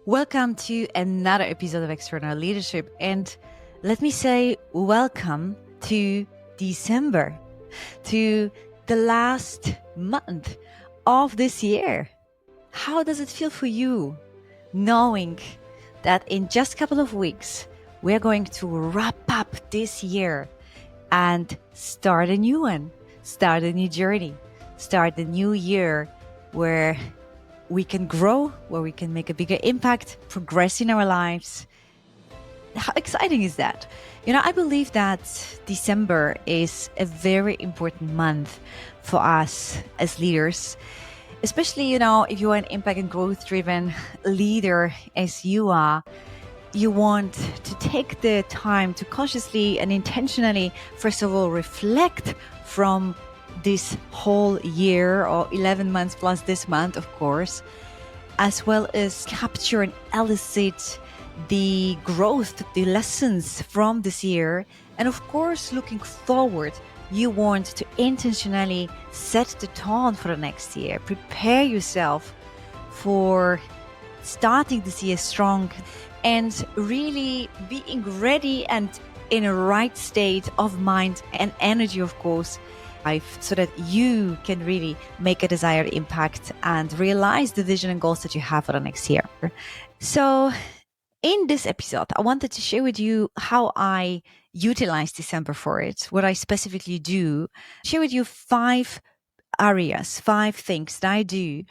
Welcome to another episode of Extraordinary Leadership. And let me say, welcome to December, to the last month of this year. How does it feel for you, knowing that in just a couple of weeks, we're going to wrap up this year and start a new one, start a new journey, start a new year where we can grow, where we can make a bigger impact, progress in our lives. How exciting is that? I believe that December is a very important month for us as leaders, especially, if you are an impact and growth driven leader as you are. You want to take the time to consciously and intentionally, first of all, reflect from this whole year, or 11 months plus this month, of course, as well as capture and elicit the growth, the lessons from this year. And of course, looking forward, you want to intentionally set the tone for the next year. Prepare yourself for starting this year strong and really being ready and in a right state of mind and energy, of course, so that you can really make a desired impact and realize the vision and goals that you have for the next year. So in this episode, I wanted to share with you how I utilize December for it, what I specifically do, share with you 5 areas, 5 things that I do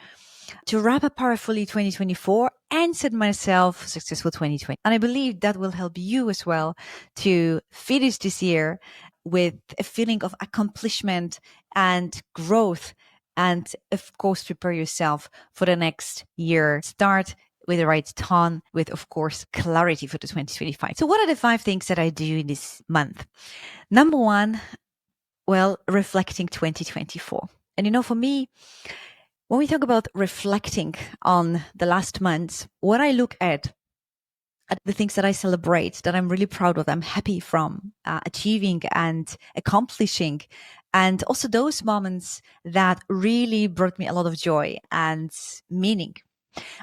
to wrap up powerfully 2024 and set myself a successful 2020. And I believe that will help you as well to finish this year with a feeling of accomplishment and growth, and of course, prepare yourself for the next year. Start with the right tone, with, of course, clarity for the 2025. So what are the 5 things that I do in this month? Number 1, reflecting 2024. And for me, when we talk about reflecting on the last months, what I look at the things that I celebrate, that I'm really proud of, I'm happy from achieving and accomplishing, and also those moments that really brought me a lot of joy and meaning.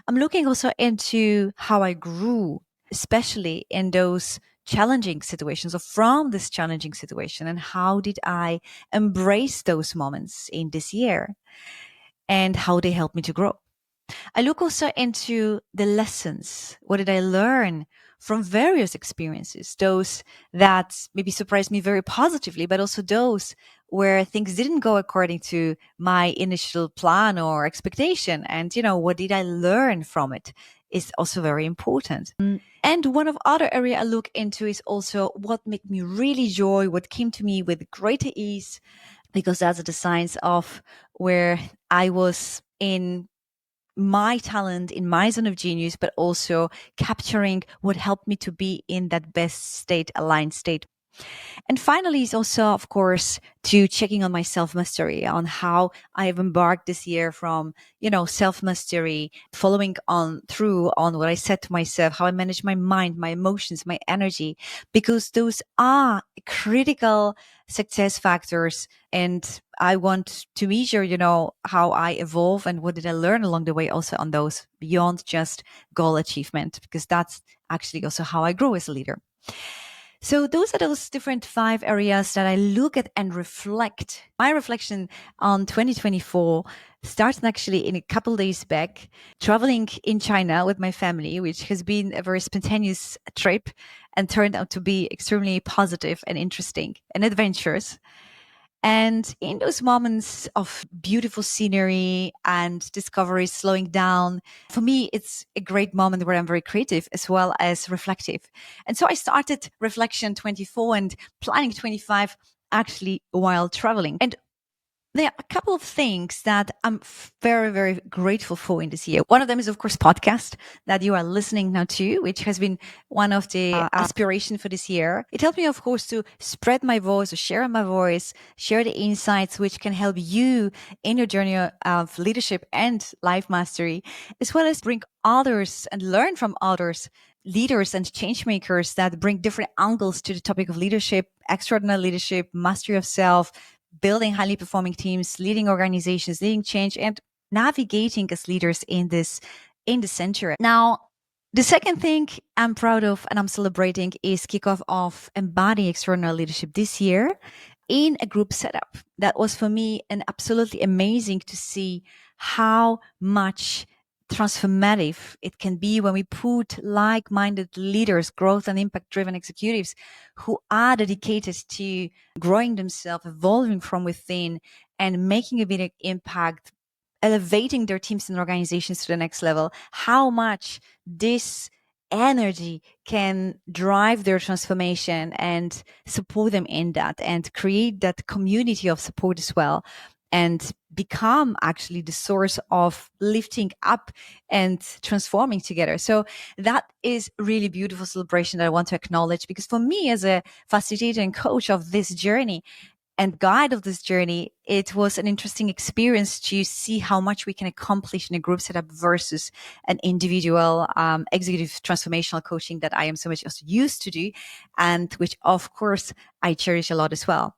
I'm looking also into how I grew, especially in those challenging situations, or from this challenging situation, and how did I embrace those moments in this year and how they helped me to grow. I look also into the lessons. What did I learn from various experiences? Those that maybe surprised me very positively, but also those where things didn't go according to my initial plan or expectation. And, what did I learn from it is also very important. And one of other area I look into is also what made me really joy, what came to me with greater ease, because that's the signs of where I was in my talent, in my zone of genius, but also capturing what helped me to be in that best state, aligned state. And finally, is also, of course, to checking on my self-mastery, on how I have embarked this year from, self-mastery, following on through on what I said to myself, how I manage my mind, my emotions, my energy, because those are critical success factors. And I want to measure, how I evolve and what did I learn along the way also on those beyond just goal achievement, because that's actually also how I grow as a leader. So those are those different 5 areas that I look at and reflect. My reflection on 2024 started actually in a couple days back, traveling in China with my family, which has been a very spontaneous trip and turned out to be extremely positive and interesting and adventurous. And in those moments of beautiful scenery and discovery, slowing down, for me, it's a great moment where I'm very creative as well as reflective. And so I started Reflection 24 and planning 25 actually while traveling. And there are a couple of things that I'm very, very grateful for in this year. One of them is, of course, podcast that you are listening now to, which has been one of the aspiration for this year. It helped me, of course, to spread my voice, or share my voice, share the insights which can help you in your journey of leadership and life mastery, as well as bring others and learn from others, leaders and change makers that bring different angles to the topic of leadership, extraordinary leadership, mastery of self, building highly performing teams, leading organizations, leading change, and navigating as leaders in the center. Now, The second thing I'm proud of and I'm celebrating is kickoff of Embodying Extraordinary Leadership this year in a group setup. That was for me an absolutely amazing to see how much transformative it can be when we put like-minded leaders, growth and impact-driven executives who are dedicated to growing themselves, evolving from within, and making a big impact, elevating their teams and organizations to the next level, how much this energy can drive their transformation and support them in that and create that community of support as well, and become actually the source of lifting up and transforming together. So that is really beautiful celebration that I want to acknowledge, because for me as a facilitator and coach of this journey and guide of this journey, it was an interesting experience to see how much we can accomplish in a group setup versus an individual executive transformational coaching that I am so much also used to do, and which of course I cherish a lot as well.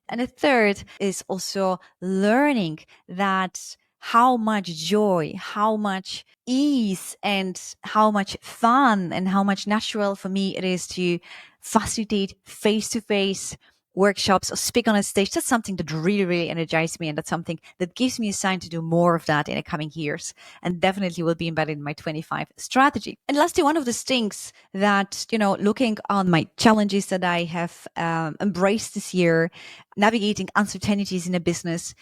And the third is also learning that how much joy, how much ease, and how much fun and how much natural for me it is to facilitate face-to-face workshops or speak on a stage. That's something that really, really energizes me. And that's something that gives me a sign to do more of that in the coming years, and definitely will be embedded in my 25 strategy. And lastly, one of the things that, looking on my challenges that I have embraced this year, navigating uncertainties in a business,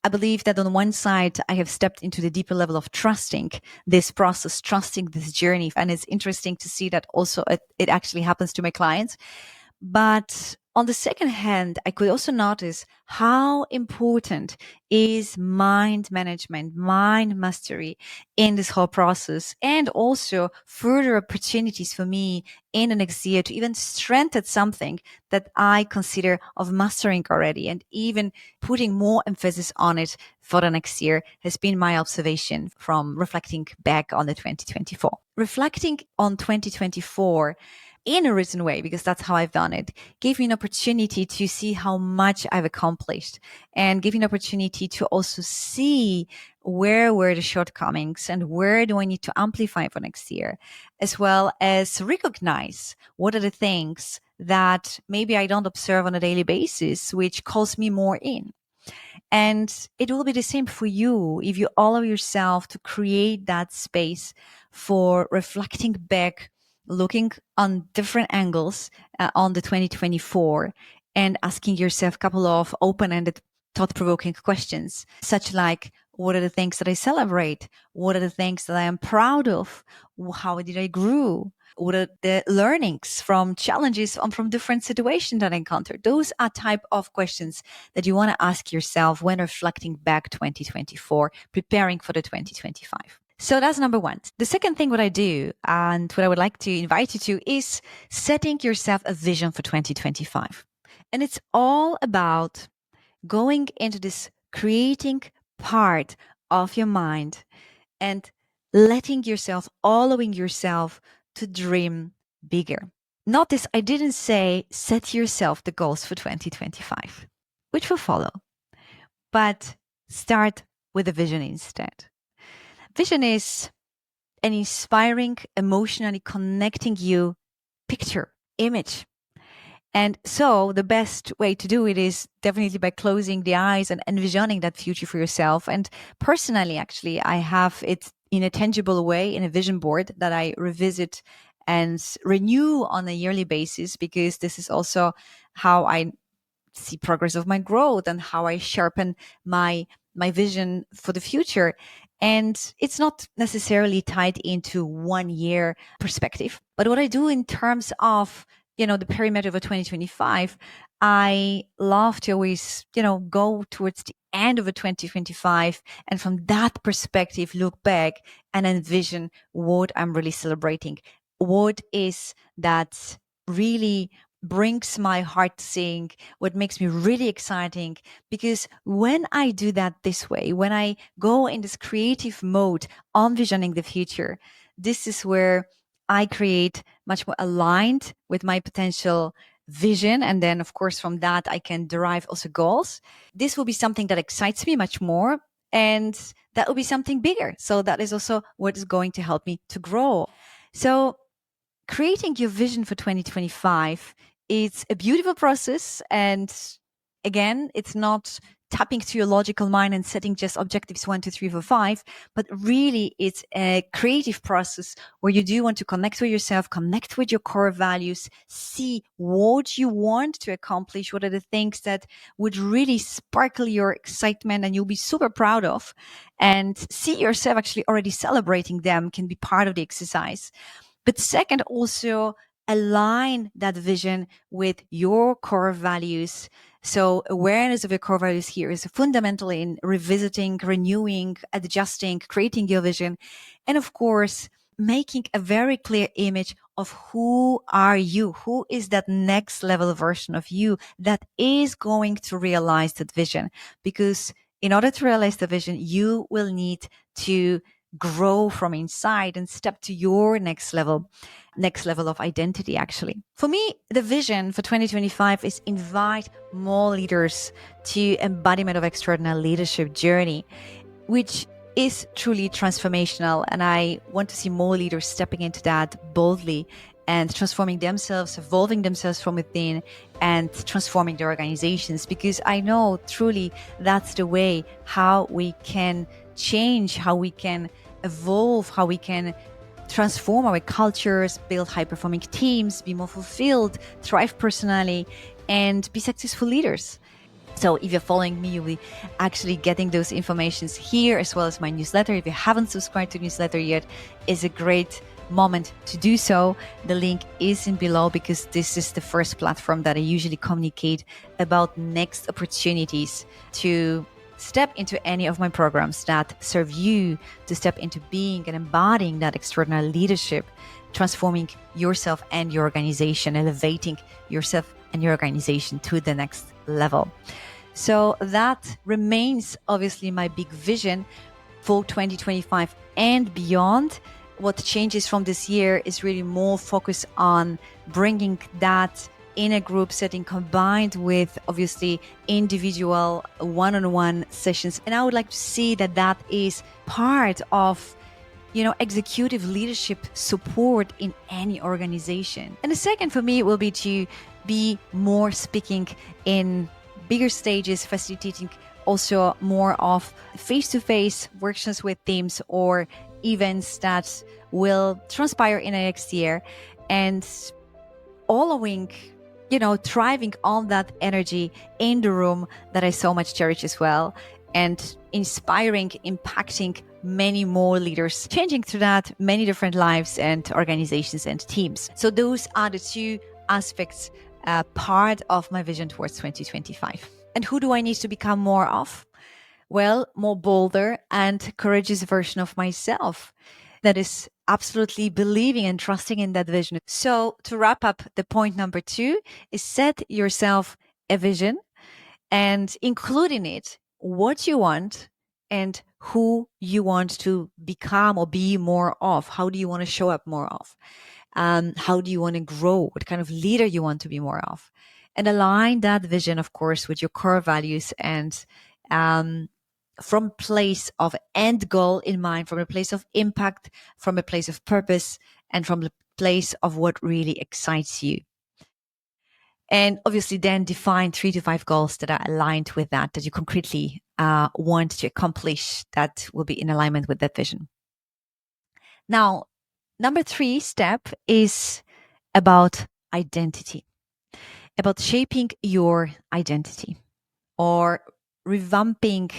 I believe that on one side, I have stepped into the deeper level of trusting this process, trusting this journey. And it's interesting to see that also it actually happens to my clients. But on the second hand, I could also notice how important is mind management, mind mastery in this whole process, and also further opportunities for me in the next year to even strengthen something that I consider of mastering already, and even putting more emphasis on it for the next year has been my observation from reflecting back on the 2024. Reflecting on 2024 in a written way, because that's how I've done it, gave me an opportunity to see how much I've accomplished, and gave me an opportunity to also see where were the shortcomings and where do I need to amplify for next year, as well as recognize what are the things that maybe I don't observe on a daily basis, which calls me more in. And it will be the same for you if you allow yourself to create that space for reflecting back, looking on different angles on the 2024, and asking yourself a couple of open-ended, thought-provoking questions, such like, what are the things that I celebrate? What are the things that I am proud of? How did I grow? What are the learnings from challenges from different situations that I encountered? Those are type of questions that you want to ask yourself when reflecting back 2024, preparing for the 2025. So that's number one. The second thing what I do and what I would like to invite you to is setting yourself a vision for 2025. And it's all about going into this creating part of your mind and letting yourself, allowing yourself to dream bigger. Notice I didn't say set yourself the goals for 2025, which will follow, but start with a vision instead. Vision is an inspiring, emotionally connecting you picture, image. And so the best way to do it is definitely by closing the eyes and envisioning that future for yourself. And personally, actually, I have it in a tangible way in a vision board that I revisit and renew on a yearly basis, because this is also how I see progress of my growth and how I sharpen my vision for the future. And it's not necessarily tied into 1 year perspective, but what I do in terms of the perimeter of a 2025, I love to always go towards the end of a 2025, and from that perspective look back and envision what I'm really celebrating, what is that really brings my heart to sing, what makes me really exciting. Because when I do that this way, when I go in this creative mode on visioning the future, this is where I create much more aligned with my potential vision. And then, of course, from that, I can derive also goals. This will be something that excites me much more. And that will be something bigger. So that is also what is going to help me to grow. So creating your vision for 2025, it's a beautiful process. And again, it's not tapping to your logical mind and setting just objectives 1, 2, 3, 4, 5, but really it's a creative process where you do want to connect with yourself, connect with your core values, see what you want to accomplish, what are the things that would really sparkle your excitement and you'll be super proud of, and see yourself actually already celebrating them can be part of the exercise. But second, also align that vision with your core values. So awareness of your core values here is fundamental in revisiting, renewing, adjusting, creating your vision. And of course, making a very clear image of who are you? Who is that next level version of you that is going to realize that vision? Because in order to realize the vision, you will need to grow from inside and step to your next level of identity. Actually, for me, the vision for 2025 is invite more leaders to embodiment of extraordinary leadership journey, which is truly transformational. And I want to see more leaders stepping into that boldly and transforming themselves, evolving themselves from within, and transforming their organizations. Because I know truly that's the way how we can change, how we can evolve, how we can transform our cultures, build high-performing teams, be more fulfilled, thrive personally, and be successful leaders. So if you're following me, you'll be actually getting those informations here, as well as my newsletter. If you haven't subscribed to the newsletter yet, it's a great moment to do so. The link is in below, because this is the first platform that I usually communicate about next opportunities to step into any of my programs that serve you to step into being and embodying that extraordinary leadership, transforming yourself and your organization, elevating yourself and your organization to the next level. So that remains obviously my big vision for 2025 and beyond. What changes from this year is really more focus on bringing that in a group setting combined with obviously individual one-on-one sessions. And I would like to see that that is part of executive leadership support in any organization. And the second for me will be to be more speaking in bigger stages, facilitating also more of face-to-face workshops with teams or events that will transpire in the next year, and allowing, thriving on that energy in the room that I so much cherish as well, and inspiring, impacting many more leaders, changing through that many different lives and organizations and teams. So those are the two aspects, part of my vision towards 2025. And who do I need to become more of? Well, more bolder and courageous version of myself that is absolutely believing and trusting in that vision. So to wrap up, the point number 2 is set yourself a vision and include in it what you want and who you want to become or be more of. How do you want to show up more of? How do you want to grow? What kind of leader you want to be more of? And align that vision, of course, with your core values, and from a place of end goal in mind, from a place of impact, from a place of purpose, and from the place of what really excites you. And obviously then define 3 to 5 goals that are aligned with that you concretely want to accomplish, that will be in alignment with that vision. Now, number 3 step is about identity, about shaping your identity or revamping,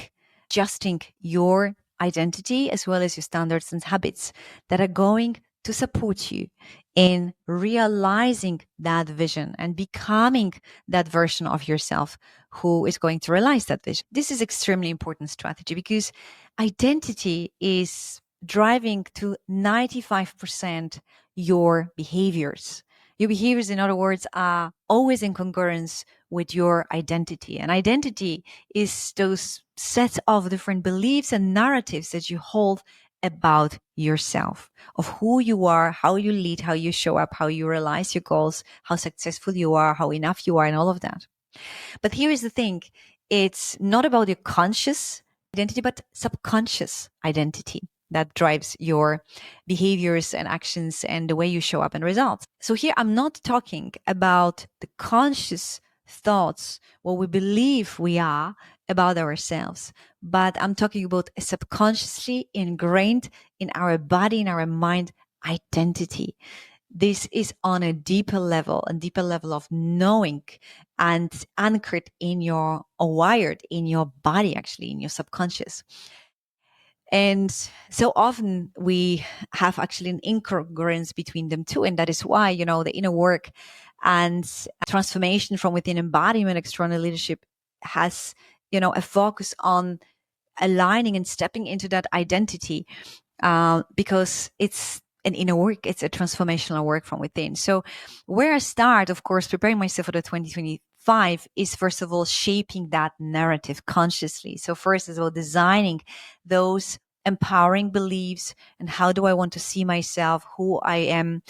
adjusting your identity as well as your standards and habits that are going to support you in realizing that vision and becoming that version of yourself who is going to realize that vision. This is extremely important strategy because identity is driving to 95% your behaviors. Your behaviors, in other words, are always in congruence with your identity. And identity is those sets of different beliefs and narratives that you hold about yourself, of who you are, how you lead, how you show up, how you realize your goals, how successful you are, how enough you are, and all of that. But here is the thing. It's not about your conscious identity, but subconscious identity. that drives your behaviors and actions and the way you show up and results. So here I'm not talking about the conscious thoughts, what we believe we are about ourselves, but I'm talking about a subconsciously ingrained in our body, in our mind identity. This is on a deeper level of knowing and anchored in your, or wired in your body, actually, in your subconscious. And so often we have actually an incongruence between them too. And that is why, the inner work and transformation from within embodiment, external leadership has, a focus on aligning and stepping into that identity, because it's an inner work, it's a transformational work from within. So where I start, of course, preparing myself for the 2025 is first of all shaping that narrative consciously. So first is about designing those empowering beliefs and how do I want to see myself, who I am,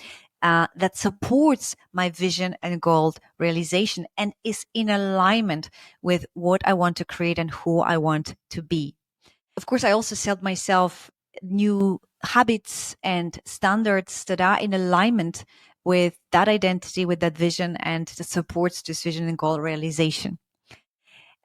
that supports my vision and goal realization and is in alignment with what I want to create and who I want to be. Of course, I also set myself new habits and standards that are in alignment with that identity, with that vision, and that supports this vision and goal realization.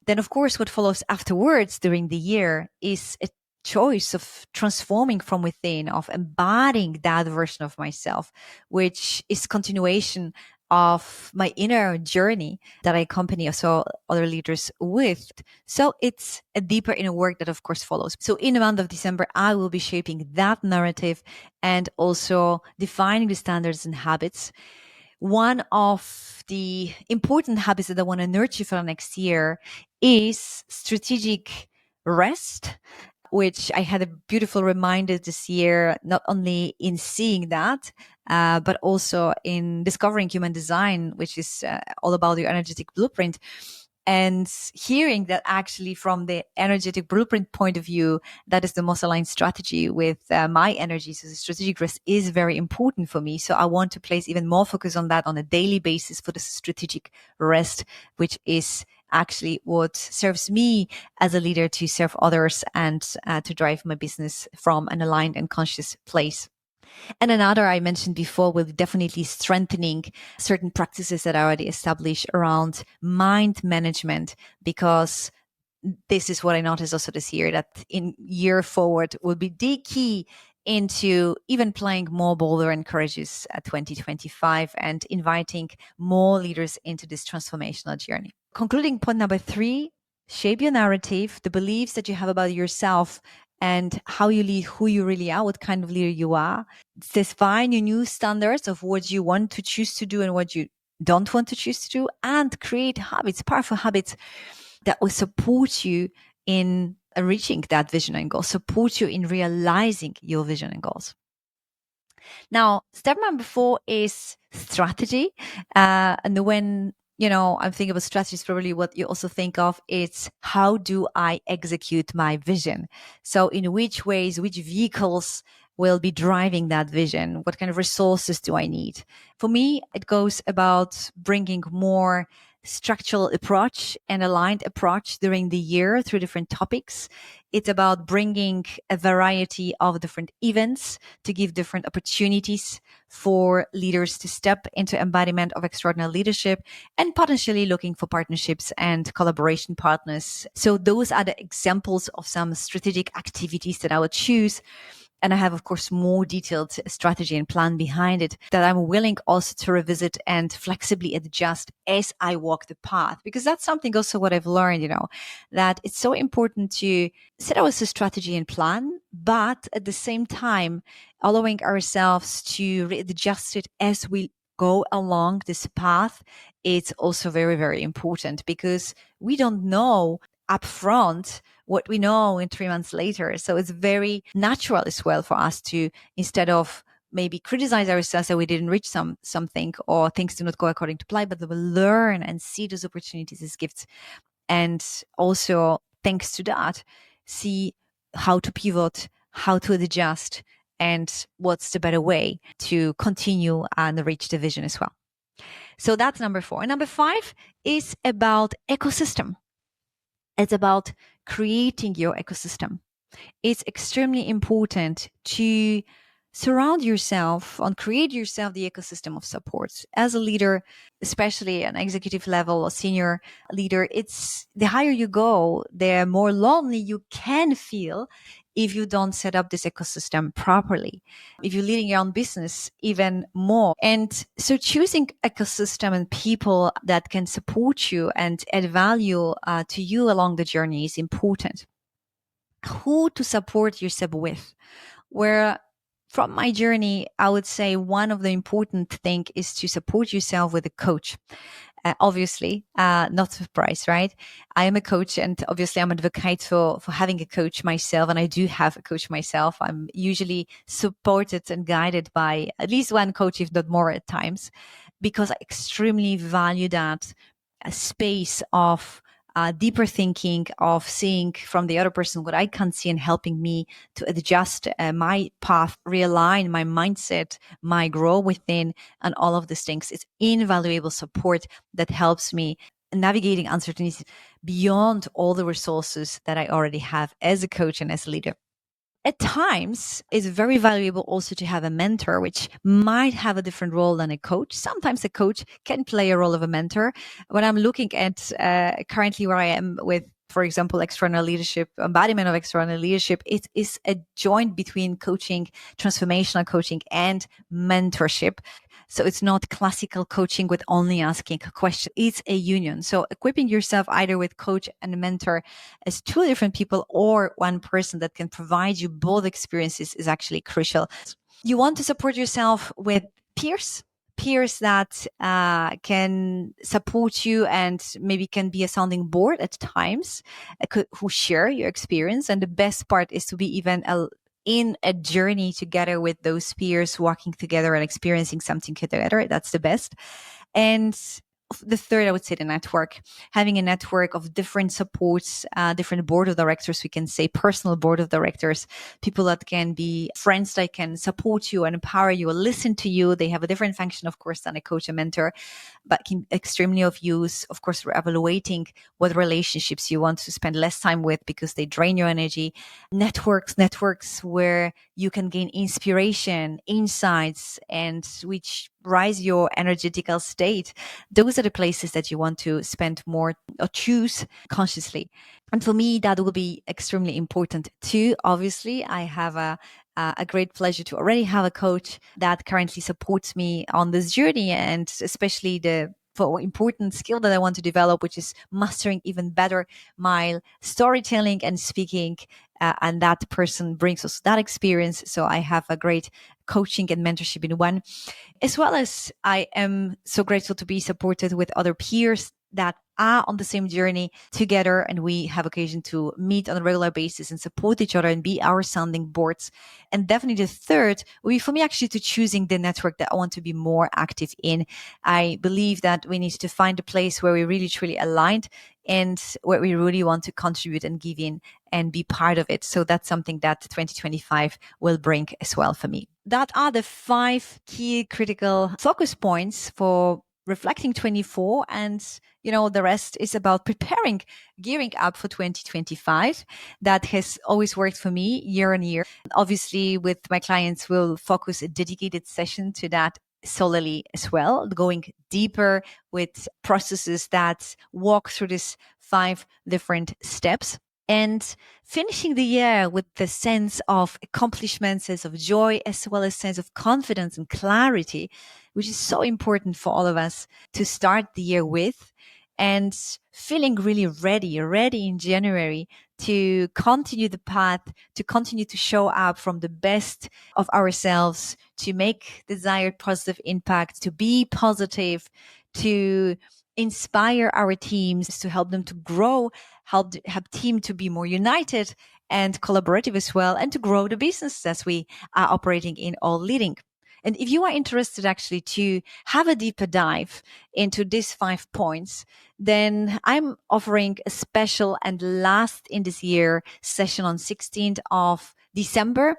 Then, of course, what follows afterwards during the year is a choice of transforming from within, of embodying that version of myself, which is continuation of my inner journey that I accompany also other leaders with. So it's a deeper inner work that of course follows. So in the month of December, I will be shaping that narrative and also defining the standards and habits. One of the important habits that I want to nurture for the next year is strategic rest, which I had a beautiful reminder this year, not only in seeing that, but also in discovering human design, which is all about your energetic blueprint. And hearing that actually from the energetic blueprint point of view, that is the most aligned strategy with my energy. So the strategic rest is very important for me. So I want to place even more focus on that on a daily basis for the strategic rest, which is actually what serves me as a leader to serve others and to drive my business from an aligned and conscious place. And another I mentioned before will be definitely strengthening certain practices that are already established around mind management, because this is what I noticed also this year, that in year forward will be the key into even playing more bolder and courageous at 2025 and inviting more leaders into this transformational journey. Concluding point number 3, shape your narrative, the beliefs that you have about yourself and how you lead, who you really are, what kind of leader you are. Define your new standards of what you want to choose to do and what you don't want to choose to do, and create habits, powerful habits that will support you in reaching that vision and goal, support you in realizing your vision and goals. Now, step number 4 is strategy. And when I'm thinking about strategies, probably what you also think of is how do I execute my vision? So in which ways, which vehicles will be driving that vision? What kind of resources do I need? For me, it goes about bringing more structural approach and aligned approach during the year through different topics. It's about bringing a variety of different events to give different opportunities for leaders to step into embodiment of extraordinary leadership and potentially looking for partnerships and collaboration partners. So those are the examples of some strategic activities that I would choose. And I have, of course, more detailed strategy and plan behind it that I'm willing also to revisit and flexibly adjust as I walk the path. Because that's something also what I've learned, that it's so important to set out a strategy and plan, but at the same time, allowing ourselves to readjust it as we go along this path. It's also very, very important because we don't know upfront what we know in 3 months later. So it's very natural as well for us to, instead of maybe criticize ourselves that we didn't reach something or things do not go according to plan, but we will learn and see those opportunities as gifts. And also, thanks to that, see how to pivot, how to adjust, and what's the better way to continue and reach the vision as well. So that's number 4. And number 5 is about ecosystem. It's about creating your ecosystem. it's extremely important to surround yourself and create yourself the ecosystem of supports. As a leader, especially an executive level or senior leader, it's the higher you go, the more lonely you can feel if you don't set up this ecosystem properly. If you're leading your own business, even more. And so choosing ecosystem and people that can support you and add value to you along the journey is important. Who to support yourself with? Where from my journey, I would say one of the important thing is to support yourself with a coach. Obviously, not surprise, right? I am a coach, and obviously, I'm an advocate for having a coach myself, and I do have a coach myself. I'm usually supported and guided by at least one coach, if not more at times, because I extremely value that space of deeper thinking, of seeing from the other person what I can see and helping me to adjust my path, realign my mindset, my grow within, and all of these things. It's invaluable support that helps me navigating uncertainties beyond all the resources that I already have as a coach and as a leader. At times, it's very valuable also to have a mentor, which might have a different role than a coach. Sometimes a coach can play a role of a mentor. When I'm looking at currently where I am with, for example, external leadership, embodiment of external leadership, it is a joint between coaching, transformational coaching, and mentorship. So it's not classical coaching with only asking a question. It's a union. So equipping yourself either with coach and mentor as two different people or one person that can provide you both experiences is actually crucial. You want to support yourself with peers that can support you and maybe can be a sounding board at times, who share your experience. And the best part is to be even in a journey together with those peers, walking together and experiencing something together. That's the best. And the third, I would say, the network. Having a network of different supports, different board of directors, we can say personal board of directors, people that can be friends that can support you and empower you, listen to you. They have a different function, of course, than a coach and mentor, but can extremely of use. Of course, we're evaluating what relationships you want to spend less time with because they drain your energy. Networks where you can gain inspiration, insights, and which rise your energetical state. Those are the places that you want to spend more or choose consciously. And for me, that will be extremely important too. Obviously, I have a great pleasure to already have a coach that currently supports me on this journey, and especially the for important skill that I want to develop, which is mastering even better my storytelling and speaking. And that person brings us that experience. So I have a great coaching and mentorship in one, as well as I am so grateful to be supported with other peers that are on the same journey together, and we have occasion to meet on a regular basis and support each other and be our sounding boards. And definitely the third will be for me actually to choosing the network that I want to be more active in. I believe that we need to find a place where we really truly aligned and where we really want to contribute and give in and be part of it. So that's something that 2025 will bring as well for me. That are the 5 key critical focus points for reflecting 24, and the rest is about preparing, gearing up for 2025. That has always worked for me year on year. Obviously, with my clients, we'll focus a dedicated session to that solely as well, going deeper with processes that walk through these 5 different steps, and finishing the year with the sense of accomplishment, sense of joy, as well as sense of confidence and clarity, which is so important for all of us to start the year with, and feeling really ready in January to continue the path, to continue to show up from the best of ourselves, to make desired positive impact, to be positive, to inspire our teams, to help them to grow, help team to be more united and collaborative as well, and to grow the business as we are operating in all leading. And if you are interested actually to have a deeper dive into these 5 points, then I'm offering a special and last in this year session on 16th of December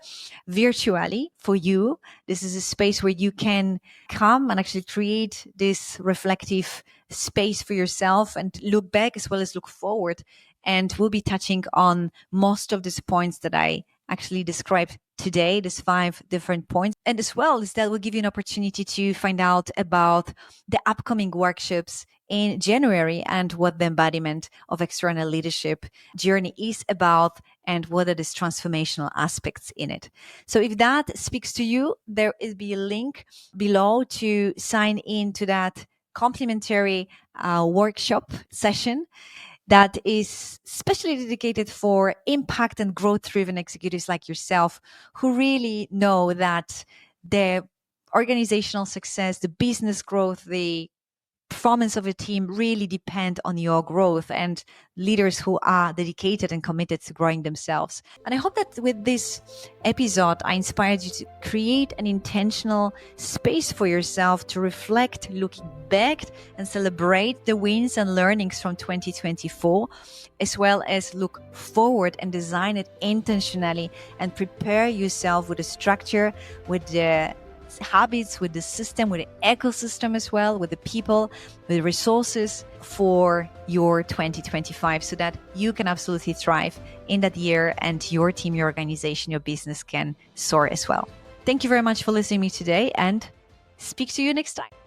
virtually for you. This is a space where you can come and actually create this reflective space for yourself and look back as well as look forward And we'll be touching on most of these points that I actually described today, these 5 different points. And as well as that will give you an opportunity to find out about the upcoming workshops in January and what the embodiment of external leadership journey is about and what are these transformational aspects in it. So if that speaks to you, there will be a link below to sign in to that complimentary workshop session that is specially dedicated for impact and growth driven executives like yourself who really know that the organizational success, the business growth, the performance of a team really depend on your growth, and leaders who are dedicated and committed to growing themselves. And I hope that with this episode, I inspired you to create an intentional space for yourself to reflect, looking back and celebrate the wins and learnings from 2024, as well as look forward and design it intentionally and prepare yourself with a structure, with the habits, with the system, with the ecosystem as well, with the people, with the resources for your 2025 so that you can absolutely thrive in that year and your team, your organization, your business can soar as well. Thank you very much for listening to me today and speak to you next time.